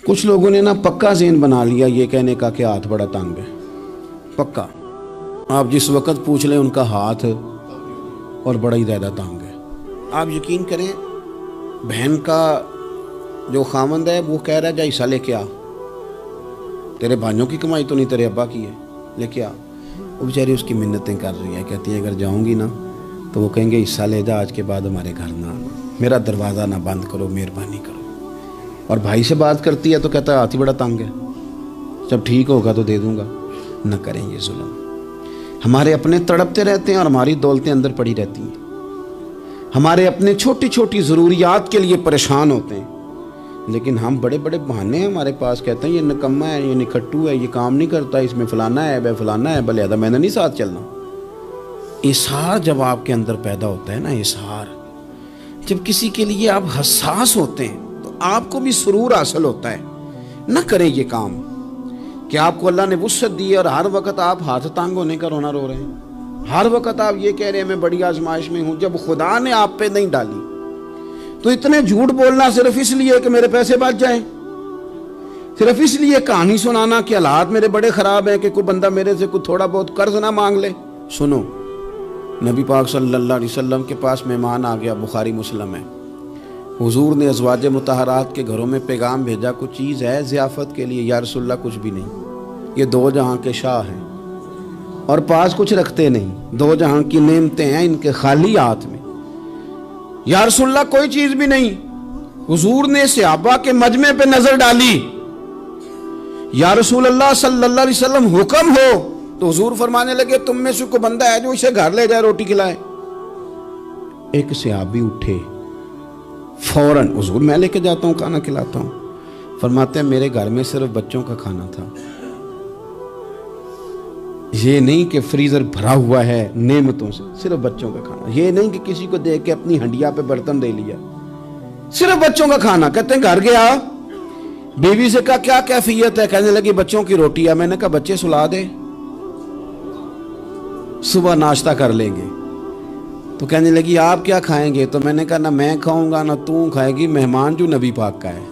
کچھ لوگوں نے نا پکا ذہن بنا لیا یہ کہنے کا کہ ہاتھ بڑا تنگ ہے. پکا آپ جس وقت پوچھ لیں ان کا ہاتھ اور بڑا ہی زیادہ تنگ ہے. آپ یقین کریں بہن کا جو خامند ہے وہ کہہ رہا ہے جا حصہ لے کے آ, تیرے بھائیوں کی کمائی تو نہیں تیرے ابا کی ہے, لے کے آ. وہ بیچاری اس کی منتیں کر رہی ہے, کہتی ہے اگر جاؤں گی نا تو وہ کہیں گے حصہ لے جا, آج کے بعد ہمارے گھر نہ آنا, میرا دروازہ نہ بند کرو, مہربانی کرو. اور بھائی سے بات کرتی ہے تو کہتا ہے ہاتھ ہی بڑا تنگ ہے, جب ٹھیک ہوگا تو دے دوں گا. نہ کریں یہ ظلم. ہمارے اپنے تڑپتے رہتے ہیں اور ہماری دولتیں اندر پڑی رہتی ہیں. ہمارے اپنے چھوٹی چھوٹی ضروریات کے لیے پریشان ہوتے ہیں, لیکن ہم بڑے بڑے بہانے ہیں ہمارے پاس. کہتے ہیں یہ نکما ہے, یہ نکھٹو ہے, یہ کام نہیں کرتا, اس میں فلانا ہے, بے فلانا ہے, بلے میں نے نہیں ساتھ چلنا. اظہار جب آپ کے اندر پیدا ہوتا ہے نا, اظہار جب کسی کے لیے آپ حساس ہوتے ہیں تو آپ کو بھی سرور حاصل ہوتا ہے. نہ کریں یہ کام کہ آپ کو اللہ نے وسعت دی ہے اور ہر وقت آپ ہاتھ تانگ ہونے کا رونا رو رہے ہیں. ہر وقت آپ یہ کہہ رہے ہیں میں بڑی آزمائش میں ہوں, جب خدا نے آپ پہ نہیں ڈالی. تو اتنے جھوٹ بولنا صرف اس لیے کہ میرے پیسے بچ جائیں, صرف اس لیے کہانی سنانا کہ حالات میرے بڑے خراب ہیں کہ کوئی بندہ میرے سے کوئی تھوڑا بہت قرض نہ مانگ لے. سنو, نبی پاک صلی اللہ علیہ وسلم کے پاس مہمان آ گیا, بخاری مسلم ہے. حضور نے ازواج مطہرات کے گھروں میں پیغام بھیجا, کچھ چیز ہے ضیافت کے لیے؟ یا رسول اللہ کچھ بھی نہیں, یہ دو جہاں کے شاہ ہیں اور پاس کچھ رکھتے نہیں, دو جہاں کی نعمتیں ہیں ان کے خالی ہاتھ میں. یا رسول اللہ کوئی چیز بھی نہیں. حضور نے صحابہ کے مجمع پہ نظر ڈالی, یا رسول اللہ صلی اللہ علیہ وسلم حکم ہو. تو حضور فرمانے لگے تم میں سے کوئی بندہ ہے جو اسے گھر لے جائے روٹی کھلائے؟ ایک صحابی اٹھے فوراً, حضور میں لے کے جاتا ہوں کھانا کھلاتا ہوں. فرماتے ہیں میرے گھر میں صرف بچوں کا کھانا تھا, یہ نہیں کہ فریزر بھرا ہوا ہے نعمتوں سے, صرف بچوں کا کھانا. یہ نہیں کہ کسی کو دیکھ کے اپنی ہنڈیا پہ برتن دے لیا, صرف بچوں کا کھانا. کہتے ہیں گھر گیا, بیوی سے کہا کیا کیفیت ہے؟ کہنے لگی بچوں کی روٹی ہے. میں نے کہا بچے سلا دے, صبح ناشتہ کر لیں گے. تو کہنے لگی آپ کیا کھائیں گے؟ تو میں نے کہا نہ میں کھاؤں گا نہ تو کھائے گی, مہمان جو نبی پاک کا ہے.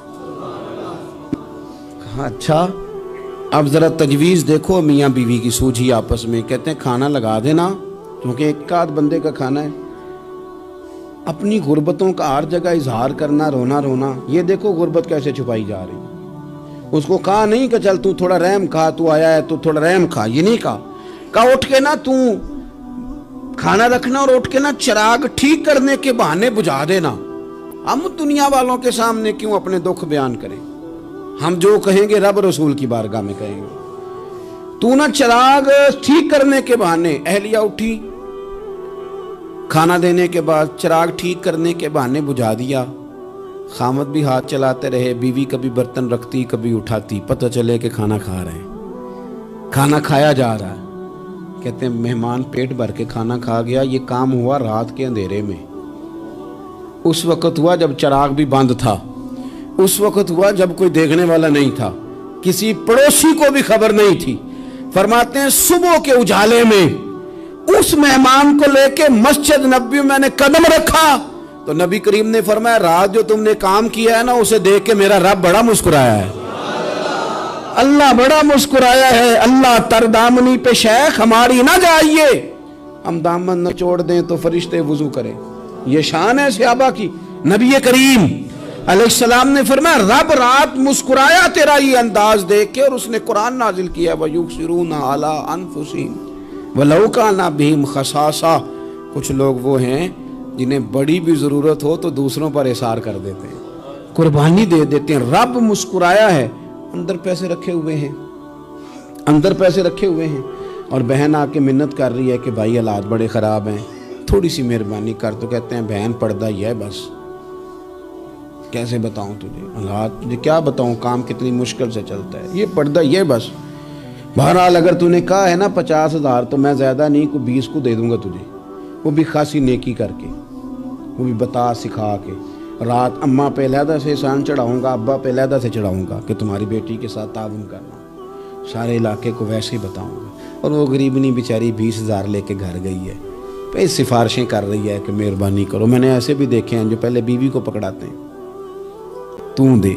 کہا اچھا اب ذرا تجویز دیکھو میاں بیوی کی سوجھی آپس میں. کہتے ہیں کھانا لگا دینا کیونکہ ایک آدھ بندے کا کھانا ہے. اپنی غربتوں کا ہر جگہ اظہار کرنا, رونا رونا. یہ دیکھو غربت کیسے چھپائی جا رہی. اس کو کہا نہیں کہ چل تو تھوڑا رحم کھا, تو آیا ہے تو تھوڑا رحم کھا, یہ نہیں کہا. کہا اٹھ کے نا تو کھانا رکھنا اور اٹھ کے نا چراغ ٹھیک کرنے کے بہانے بجھا دینا. ہم دنیا والوں کے سامنے کیوں اپنے دکھ بیان کریں؟ ہم جو کہیں گے رب رسول کی بارگاہ میں کہیں گے. تو نا چراغ ٹھیک کرنے کے بہانے. اہلیہ اٹھی, کھانا دینے کے بعد چراغ ٹھیک کرنے کے بہانے بجھا دیا. خامد بھی ہاتھ چلاتے رہے, بیوی کبھی برتن رکھتی کبھی اٹھاتی, پتہ چلے کہ کھانا کھا رہے ہیں, کھانا کھایا جا رہا ہے. کہتے ہیں مہمان پیٹ بھر کے کھانا کھا گیا. یہ کام ہوا رات کے اندھیرے میں, اس وقت ہوا جب چراغ بھی بند تھا, اس وقت ہوا جب کوئی دیکھنے والا نہیں تھا, کسی پڑوسی کو بھی خبر نہیں تھی. فرماتے ہیں صبح کے اجالے میں اس مہمان کو لے کے مسجد نبوی میں نے قدم رکھا تو نبی کریم نے فرمایا رات جو تم نے کام کیا ہے نا اسے دیکھ کے میرا رب بڑا مسکرایا ہے, اللہ بڑا مسکرایا ہے. اللہ تر دامنی پہ شیخ ہماری نہ جائیے, ہم دامن نہ چھوڑ دیں تو فرشتے وضو کریں. یہ شان ہے صحابہ کی. نبی کریم علیہ السلام نے فرمایا رب رات مسکرایا تیرا یہ انداز دیکھ کے, اور اس نے قرآن نازل کیا وَيُبْصِرُونَ عَلَىٰ أَنفُسِهِمْ وَلَوْ كَانَ بِهِمْ خَصَاصَةٌ. کچھ لوگ وہ ہیں جنہیں بڑی بھی ضرورت ہو تو دوسروں پر احسار کر دیتے ہیں, قربانی دے دیتے ہیں. رب مسکرایا ہے, اندر پیسے رکھے ہوئے ہیں, اندر پیسے رکھے ہوئے ہیں. اور بہن آ کے منت کر رہی ہے کہ بھائی حالات بڑے خراب ہیں, تھوڑی سی مہربانی کر. تو کہتے ہیں بہن پردہ ہی ہے بس, کیسے بتاؤں تجھے حالات, تجھے کیا بتاؤں, کام کتنی مشکل سے چلتا ہے, یہ پردہ یہ بس. بہرحال اگر تو نے کہا ہے نا 50,000 تو میں زیادہ نہیں کوئی 20 کو دے دوں گا تجھے, وہ بھی خاصی نیکی کر کے, وہ بھی بتا سکھا کے. رات اماں پہ علیحدہ سے احسان چڑھاؤں گا, ابا پہ علیحدہ سے چڑھاؤں گا کہ تمہاری بیٹی کے ساتھ تعاون کرنا, سارے علاقے کو ویسے ہی بتاؤں گا. اور وہ غریبنی بیچاری 20,000 لے کے گھر گئی ہے, پہ سفارشیں کر رہی ہے کہ مہربانی کرو. میں نے ایسے بھی دیکھے ہیں جو پہلے بیوی کو پکڑاتے ہیں, تو دے